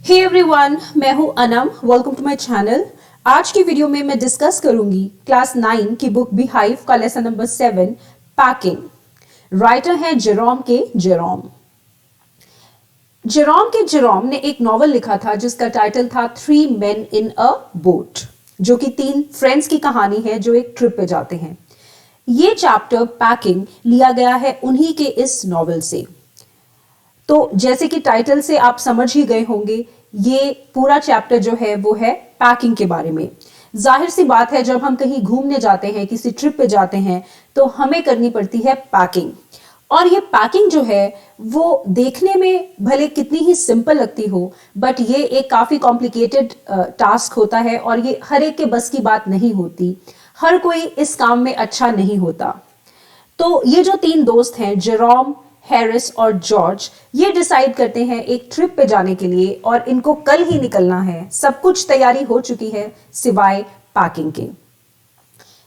हे everyone, मैं हूं Anam. Welcome to my channel. आज की वीडियो में मैं डिस्कस करूंगी क्लास 9 की बुक बीहाइव का लेसन नंबर 7 पैकिंग। राइटर हैं जेरोम के जेरोम। जेरोम ने एक नॉवल लिखा था जिसका टाइटल था 3 Men in a Boat, जो कि 3 फ्रेंड्स की कहानी है जो एक ट्रिप पे जाते हैं। ये चैप्टर पैकिंग लिया गया है उन्हीं के इस नॉवल से। तो जैसे कि टाइटल से आप समझ ही गए होंगे, ये पूरा चैप्टर जो है वो है पैकिंग के बारे में। जाहिर सी बात है, जब हम कहीं घूमने जाते हैं, किसी ट्रिप पे जाते हैं, तो हमें करनी पड़ती है पैकिंग। और ये पैकिंग जो है वो देखने में भले कितनी ही सिंपल लगती हो, बट ये एक काफी कॉम्प्लिकेटेड टास्क होता है और ये हर एक के बस की बात नहीं होती। हर कोई इस काम में अच्छा नहीं होता। तो ये जो 3 दोस्त हैं, जेरोम, हैरिस और जॉर्ज, ये डिसाइड करते हैं एक ट्रिप पे जाने के लिए और इनको कल ही निकलना है। सब कुछ तैयारी हो चुकी है सिवाय पैकिंग के।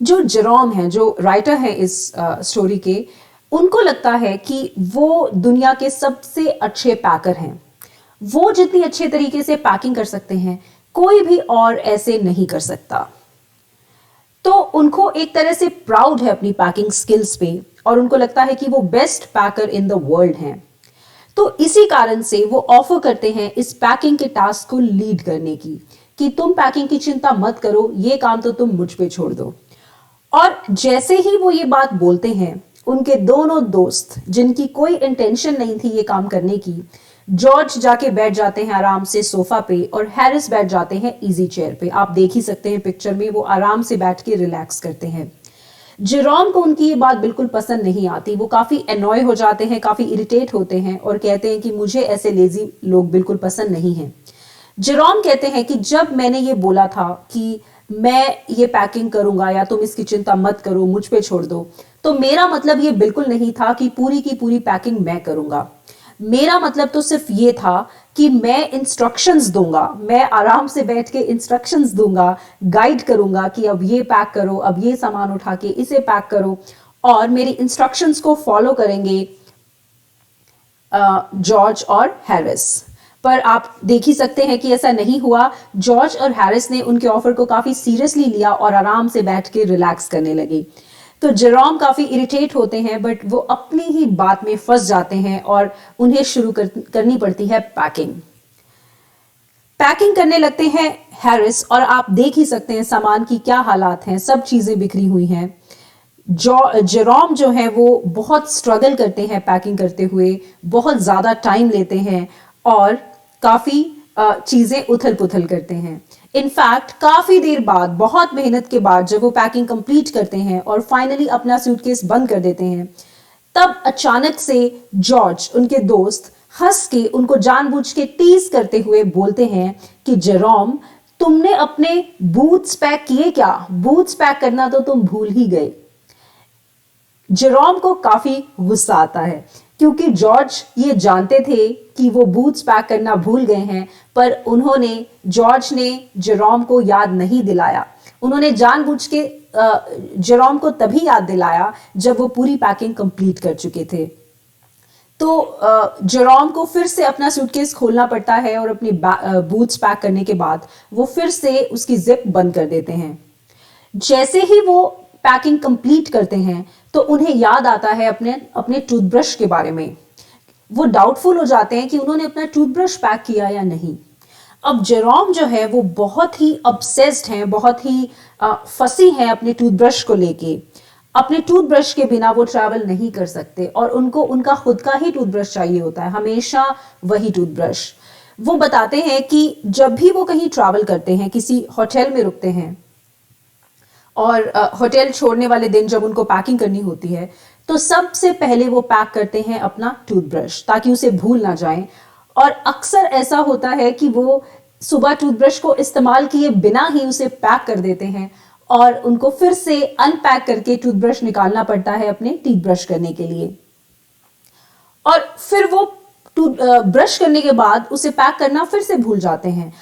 जो जेरोम है, जो राइटर है इस स्टोरी के, उनको लगता है कि वो दुनिया के सबसे अच्छे पैकर हैं। वो जितनी अच्छे तरीके से पैकिंग कर सकते हैं, कोई भी और ऐसे नहीं कर सकता। तो उनको एक तरह से प्राउड है अपनी पैकिंग स्किल्स पे और उनको लगता है कि वो best packer in the world हैं। तो इसी कारण से वो ऑफर करते हैं इस पैकिंग के टास्क को लीड करने की, कि तुम पैकिंग की चिंता मत करो, ये काम तो तुम मुझ पे छोड़ दो। और जैसे ही वो ये बात बोलते हैं, उनके दोनों दोस्त, जिनकी कोई इंटेंशन नहीं थी ये काम करने की, जॉर्ज जाके बैठ जाते हैं आराम से सोफा पे और हैरिस बैठ जाते हैं इजी चेयर पे। आप देख ही सकते हैं पिक्चर में, वो आराम से बैठ के रिलैक्स करते हैं। जेरोम को उनकी ये बात बिल्कुल पसंद नहीं आती। वो काफी एनॉय हो जाते हैं, काफी इरिटेट होते हैं और कहते हैं कि मुझे ऐसे लेजी लोग बिल्कुल पसंद नहीं हैं। जेरोम कहते हैं कि जब मैंने ये बोला था कि मैं ये पैकिंग करूंगा या तुम इसकी चिंता मत करो, मुझ पे छोड़ दो, तो मेरा मतलब ये बिल्कुल नहीं था कि पूरी की पूरी पैकिंग मैं करूंगा। मेरा मतलब तो सिर्फ ये था कि मैं इंस्ट्रक्शंस दूंगा, मैं आराम से बैठ के इंस्ट्रक्शंस दूंगा, गाइड करूंगा कि अब ये पैक करो, अब ये सामान उठा के इसे पैक करो, और मेरी इंस्ट्रक्शंस को फॉलो करेंगे जॉर्ज और हैरिस। पर आप देख ही सकते हैं कि ऐसा नहीं हुआ। जॉर्ज और हैरिस ने उनके ऑफर को काफी सीरियसली लिया और आराम से बैठ के रिलैक्स करने लगे। तो जेरोम काफी इरिटेट होते हैं, बट वो अपनी ही बात में फंस जाते हैं और उन्हें शुरू करनी पड़ती है पैकिंग। पैकिंग करने लगते हैं हैरिस, और आप देख ही सकते हैं सामान की क्या हालात हैं, सब चीजें बिखरी हुई हैं। जेरोम जो है वो बहुत स्ट्रगल करते हैं पैकिंग करते हुए, बहुत ज्यादा टाइम लेते हैं और काफी चीजें उथल पुथल करते हैं। इनफैक्ट काफी देर बाद, बहुत मेहनत के बाद, जब वो पैकिंग कंप्लीट करते हैं और फाइनली अपना सूटकेस बंद कर देते हैं, तब अचानक से जॉर्ज, उनके दोस्त, हंस के उनको जानबूझ के टीज करते हुए बोलते हैं कि जेरोम, तुमने अपने बूट्स पैक किए क्या? बूट्स पैक करना तो तुम भूल ही गए। जेरोम को काफी गुस्सा आता है, क्योंकि जॉर्ज ये जानते थे कि वो बूट्स पैक करना भूल गए हैं, पर जॉर्ज ने जेरोम को याद नहीं दिलाया। उन्होंने जानबूझ के जेरोम को तभी याद दिलाया जब वो पूरी पैकिंग कंप्लीट कर चुके थे। तो जेरोम को फिर से अपना सूटकेस खोलना पड़ता है और अपनी बूट्स पैक करने के बाद वो फिर से उसकी जिप बंद कर देते हैं। जैसे ही वो पैकिंग कंप्लीट करते हैं तो उन्हें याद आता है अपने टूथब्रश के बारे में। वो डाउटफुल हो जाते हैं कि उन्होंने अपना टूथब्रश पैक किया या नहीं। अब जेरोम जो है वो बहुत ही ऑब्सेस्ड हैं, बहुत ही फंसी हैं अपने टूथब्रश को लेके। अपने टूथब्रश के बिना वो ट्रैवल नहीं कर सकते और उनको उनका खुद का ही टूथब्रश चाहिए होता है, हमेशा वही टूथब्रश। वो बताते हैं कि जब भी वो कहीं ट्रैवल करते हैं, किसी होटल में रुकते हैं और होटल छोड़ने वाले दिन जब उनको पैकिंग करनी होती है, तो सबसे पहले वो पैक करते हैं अपना टूथब्रश, ताकि उसे भूल ना जाएं। और अक्सर ऐसा होता है कि वो सुबह टूथब्रश को इस्तेमाल किए बिना ही उसे पैक कर देते हैं और उनको फिर से अनपैक करके टूथब्रश निकालना पड़ता है अपने टीथ ब्रश करने के लिए। और फिर वो ब्रश करने के बाद उसे पैक करना फिर से भूल जाते हैं,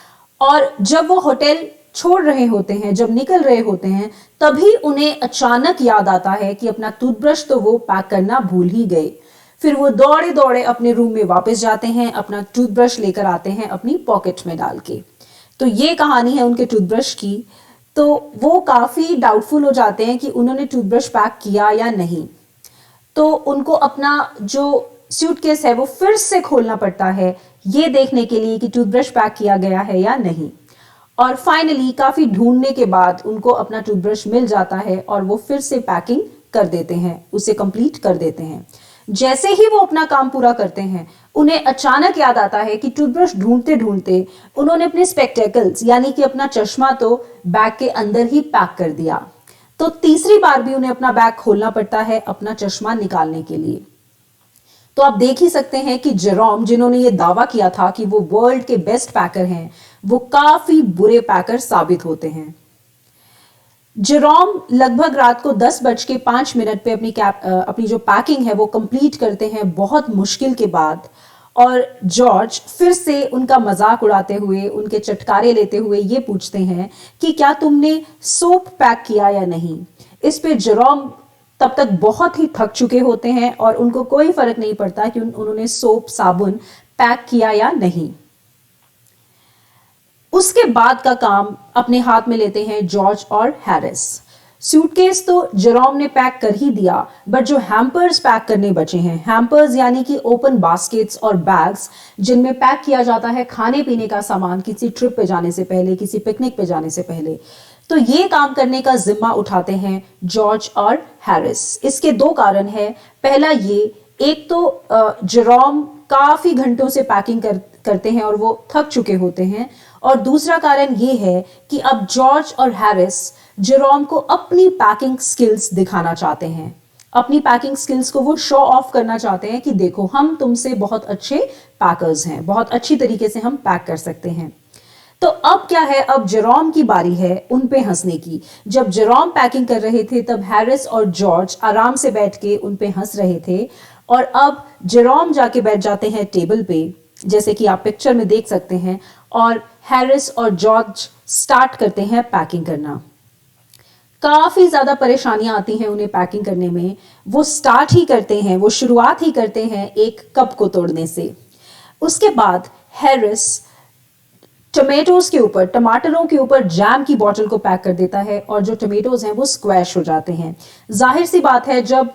और जब वो होटल छोड़ रहे होते हैं, जब निकल रहे होते हैं, तभी उन्हें अचानक याद आता है कि अपना टूथब्रश तो वो पैक करना भूल ही गए। फिर वो दौड़े दौड़े अपने रूम में वापस जाते हैं, अपना टूथब्रश लेकर आते हैं अपनी पॉकेट में डाल के। तो ये कहानी है उनके टूथब्रश की। तो वो काफी डाउटफुल हो जाते हैं कि उन्होंने टूथब्रश पैक किया या नहीं। तो उनको अपना जो सूटकेस है वो फिर से खोलना पड़ता है, ये देखने के लिए कि टूथब्रश पैक किया गया है या नहीं। और फाइनली काफी ढूंढने के बाद उनको अपना टूथब्रश मिल जाता है और वो फिर से पैकिंग कर देते हैं, उसे कंप्लीट कर देते हैं। जैसे ही वो अपना काम पूरा करते हैं, उन्हें अचानक याद आता है कि टूथब्रश ढूंढते ढूंढते उन्होंने अपने स्पेक्टेकल्स यानी कि अपना चश्मा तो बैग के अंदर ही पैक कर दिया। तो तीसरी बार भी उन्हें अपना बैग खोलना पड़ता है अपना चश्मा निकालने के लिए। तो आप देख ही सकते हैं कि जेरोम, जिन्होंने ये दावा किया था कि वो वर्ल्ड के बेस्ट पैकर हैं, वो काफी बुरे पैकर साबित होते हैं। जेरोम लगभग रात को 10:05 पे अपनी जो पैकिंग है वो कंप्लीट करते हैं बहुत मुश्किल के बाद। और जॉर्ज फिर से उनका मजाक उड़ाते हुए, उनके चटकारे लेते हुए ये पूछते हैं कि क्या तुमने सोप पैक किया या नहीं। इस पे जेरोम तब तक बहुत ही थक चुके होते हैं और उनको कोई फर्क नहीं पड़ता कि उन्होंने सोप साबुन पैक किया या नहीं। उसके बाद का काम अपने हाथ में लेते हैं जॉर्ज और हैरिस। सूटकेस तो जेरोम ने पैक कर ही दिया, बट जो हैम्पर्स पैक करने बचे हैं, हैम्पर्स यानी कि ओपन बास्केट्स और बैग्स जिनमें पैक किया जाता है खाने पीने का सामान किसी ट्रिप पे जाने से पहले, किसी पिकनिक पे जाने से पहले, तो ये काम करने का जिम्मा उठाते हैं जॉर्ज और हैरिस। इसके दो कारण है। पहला ये, एक तो जेरोम काफी घंटों से पैकिंग करते हैं और वो थक चुके होते हैं, और दूसरा कारण ये है कि अब जॉर्ज और हैरिस जेरोम को अपनी पैकिंग स्किल्स दिखाना चाहते हैं। अपनी पैकिंग स्किल्स को वो शो ऑफ करना चाहते हैं कि देखो, हम तुमसे बहुत अच्छे पैकर्स हैं, बहुत अच्छी तरीके से हम पैक कर सकते हैं। तो अब क्या है, अब जेरोम की बारी है उन पे हंसने की। जब जेरोम पैकिंग कर रहे थे तब हैरिस और जॉर्ज आराम से बैठ के उन पे हंस रहे थे, और अब जेरोम जाके बैठ जाते हैं टेबल पे, जैसे कि आप पिक्चर में देख सकते हैं, और हैरिस और जॉर्ज स्टार्ट करते हैं पैकिंग करना। काफी ज्यादा परेशानियां आती हैं उन्हें पैकिंग करने में। वो स्टार्ट ही करते हैं, वो शुरुआत ही करते हैं एक कप को तोड़ने से। उसके बाद हैरिस टमेटोज के ऊपर, टमाटरों के ऊपर जैम की बोतल को पैक कर देता है, और जो टमेटोज हैं वो स्क्वैश हो जाते हैं। जाहिर सी बात है, जब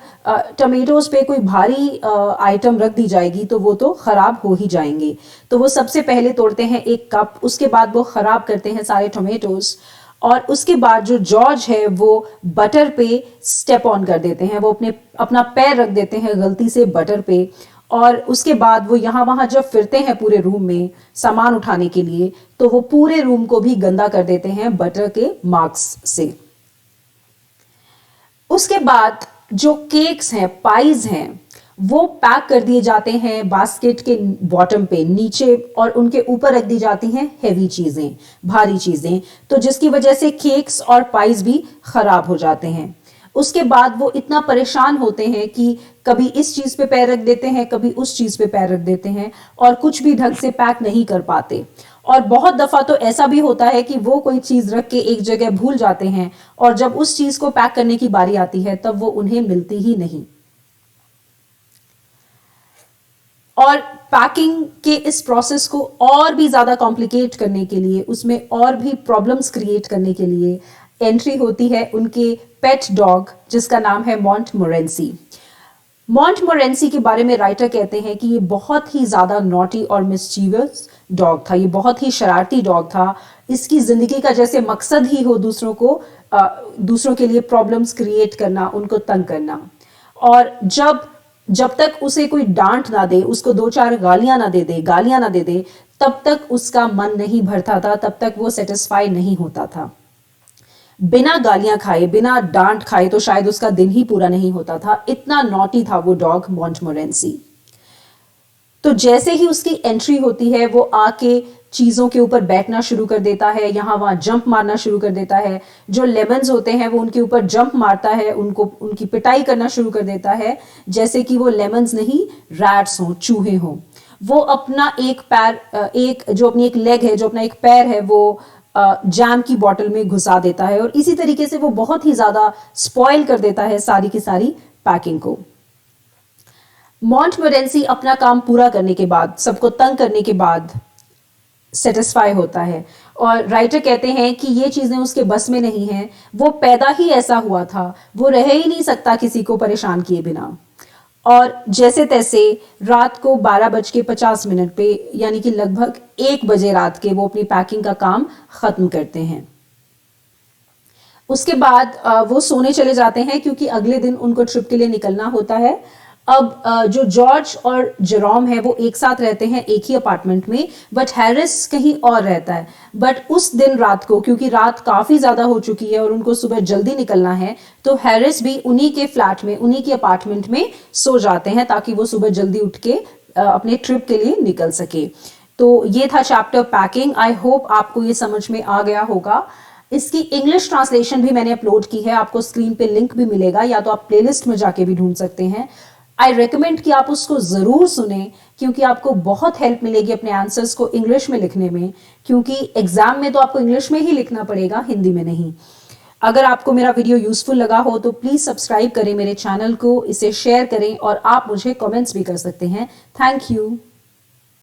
टमेटोज पे कोई भारी आइटम रख दी जाएगी तो वो तो खराब हो ही जाएंगे। तो वो सबसे पहले तोड़ते हैं एक कप, उसके बाद वो खराब करते हैं सारे टमेटोज, और उसके बाद जो जॉर्ज है वो बटर पे स्टेप ऑन कर देते हैं। वो अपना पैर रख देते हैं गलती से बटर पे, और उसके बाद वो यहाँ वहां जब फिरते हैं पूरे रूम में सामान उठाने के लिए, तो वो पूरे रूम को भी गंदा कर देते हैं बटर के मार्क्स से। उसके बाद जो केक्स हैं, पाइज हैं, वो पैक कर दिए जाते हैं बास्केट के बॉटम पे नीचे, और उनके ऊपर रख दी जाती हैं हेवी चीजें, भारी चीजें, तो जिसकी वजह से केक्स और पाइज भी खराब हो जाते हैं। उसके बाद वो इतना परेशान होते हैं कि कभी इस चीज पे पैर रख देते हैं, कभी उस चीज पे पैर रख देते हैं, और कुछ भी ढंग से पैक नहीं कर पाते। और बहुत दफा तो ऐसा भी होता है कि वो कोई चीज रख के एक जगह भूल जाते हैं, और जब उस चीज को पैक करने की बारी आती है तब वो उन्हें मिलती ही नहीं। और पैकिंग के इस प्रोसेस को और भी ज्यादा कॉम्प्लिकेट करने के लिए, उसमें और भी प्रॉब्लम्स क्रिएट करने के लिए एंट्री होती है उनके पेट डॉग, जिसका नाम है मोंटमोरेंसी। मोंटमोरेंसी के बारे में राइटर कहते हैं कि ये बहुत ही ज्यादा नॉटी और मिस्चीवियस डॉग था। ये बहुत ही शरारती डॉग था। इसकी जिंदगी का जैसे मकसद ही हो दूसरों के लिए प्रॉब्लम्स क्रिएट करना, उनको तंग करना। और जब तक उसे कोई डांट ना दे, उसको 2-4 गालियां ना दे दे, तब तक उसका मन नहीं भरता था, तब तक वो सेटिस्फाई नहीं होता था। बिना गालियां खाए, बिना डांट खाए तो शायद उसका दिन ही पूरा नहीं होता था। इतना नॉटी था वो डॉग मोंटमोरेंसी। तो जैसे ही उसकी एंट्री होती है, वो आके चीजों के ऊपर बैठना शुरू कर देता है, यहाँ वहां जंप मारना शुरू कर देता है। जो लेमन्स होते हैं वो उनके ऊपर जंप मारता है, उनकी पिटाई करना शुरू कर देता है, जैसे कि वो लेमन्स नहीं, रैट्स हों, चूहे हों। वो अपना अपनी एक लेग है, जो अपना एक पैर है, वो जैम की बोतल में घुसा देता है, और इसी तरीके से वो बहुत ही ज्यादा स्पॉइल कर देता है सारी की सारी पैकिंग को। मॉन्टमोरेंसी अपना काम पूरा करने के बाद, सबको तंग करने के बाद सेटिस्फाई होता है और राइटर कहते हैं कि ये चीजें उसके बस में नहीं है, वो पैदा ही ऐसा हुआ था, वो रह ही नहीं सकता किसी को परेशान किए बिना। और जैसे तैसे रात को 12:50 पे यानी कि लगभग 1 बजे रात के वो अपनी पैकिंग का काम खत्म करते हैं। उसके बाद वो सोने चले जाते हैं क्योंकि अगले दिन उनको ट्रिप के लिए निकलना होता है। अब जो जॉर्ज और जेरोम है वो एक साथ रहते हैं एक ही अपार्टमेंट में, बट हैरिस कहीं और रहता है। बट उस दिन रात को, क्योंकि रात काफी ज्यादा हो चुकी है और उनको सुबह जल्दी निकलना है, तो हैरिस भी उन्हीं के फ्लैट में, उन्हीं के अपार्टमेंट में सो जाते हैं ताकि वो सुबह जल्दी उठ के अपने ट्रिप के लिए निकल सके। तो ये था चैप्टर पैकिंग। आई होप आपको ये समझ में आ गया होगा। इसकी इंग्लिश ट्रांसलेशन भी मैंने अपलोड की है, आपको स्क्रीन पे लिंक भी मिलेगा, या तो आप प्लेलिस्ट में जाके भी ढूंढ सकते हैं। आई रिकमेंड कि आप उसको जरूर सुने क्योंकि आपको बहुत हेल्प मिलेगी अपने आंसर्स को इंग्लिश में लिखने में, क्योंकि एग्जाम में तो आपको इंग्लिश में ही लिखना पड़ेगा, हिंदी में नहीं। अगर आपको मेरा वीडियो यूजफुल लगा हो तो प्लीज सब्सक्राइब करें मेरे चैनल को, इसे शेयर करें और आप मुझे कमेंट्स भी कर सकते हैं। Thank you.